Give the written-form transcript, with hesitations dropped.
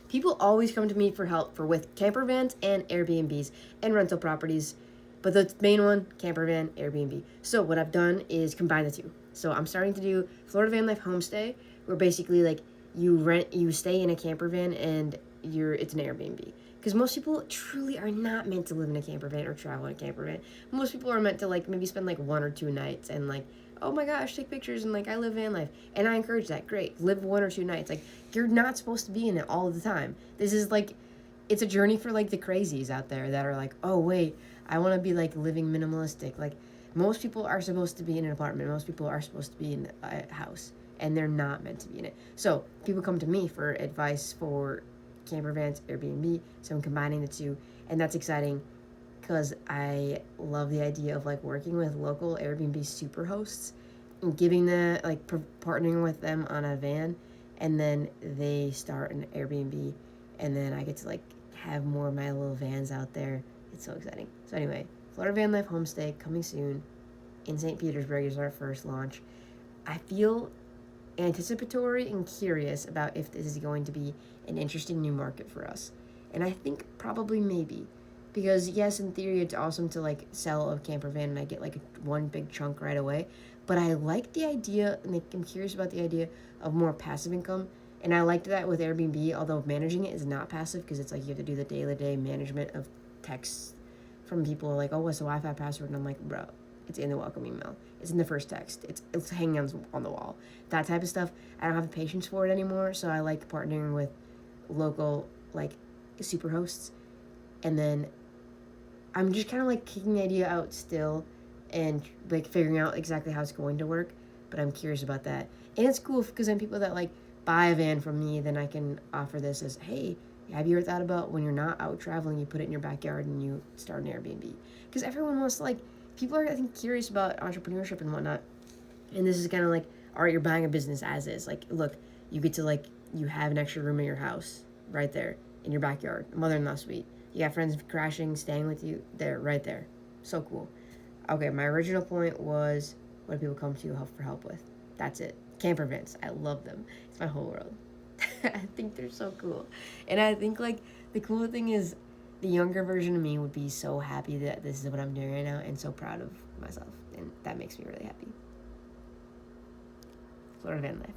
People always come to me for help for with camper vans and Airbnbs and rental properties, but the main one, camper van, Airbnb. So what I've done is combine the two. So I'm starting to do Florida Van Life Homestay, where basically like you stay in a camper van and it's an Airbnb. Because most people truly are not meant to live in a camper van or travel in a camper van. Most people are meant to like maybe spend like 1 or 2 nights and like, oh my gosh, take pictures and like I live van life. And I encourage that. Great. Live 1 or 2 nights. Like you're not supposed to be in it all the time. This is like it's a journey for like the crazies out there that are like, oh wait, I want to be like living minimalistic. Like most people are supposed to be in an apartment. Most people are supposed to be in a house, and they're not meant to be in it. So people come to me for advice for camper vans, Airbnb. So I'm combining the two, and that's exciting because I love the idea of like working with local Airbnb super hosts and giving the like partnering with them on a van, and then they start an Airbnb, and then I get to like have more of my little vans out there. It's so exciting. So anyway, Florida Van Life Homestay coming soon in St. Petersburg is our first launch. I feel anticipatory and curious about if this is going to be an interesting new market for us. And I think probably maybe. Because yes, in theory it's awesome to like sell a camper van and I get like one big chunk right away. But I like the idea and I'm curious about the idea of more passive income. And I liked that with Airbnb, although managing it is not passive because it's like you have to do the day-to-day management of texts from people like, oh, what's the Wi-Fi password? And I'm like, bro, it's in the welcome email. It's in the first text. It's hanging on the wall. That type of stuff. I don't have the patience for it anymore. So I like partnering with local like super hosts, and then I'm just kind of like kicking the idea out still, and like figuring out exactly how it's going to work. But I'm curious about that, and it's cool because then people that like buy a van from me, then I can offer this as, hey, have you ever thought about when you're not out traveling, you put it in your backyard and you start an Airbnb? Because everyone wants to like, people are I think curious about entrepreneurship and whatnot, and this is kind of like, all right, you're buying a business as is. Like, look, you get to like, you have an extra room in your house right there in your backyard, mother-in-law suite. You got friends crashing, staying with you there, right there. So cool. Okay, my original point was, what do people come to you for help with? That's it. Camper vans. I love them. It's my whole world. I think they're so cool. And I think like the cool thing is the younger version of me would be so happy that this is what I'm doing right now and so proud of myself. And that makes me really happy. Florida Van Life.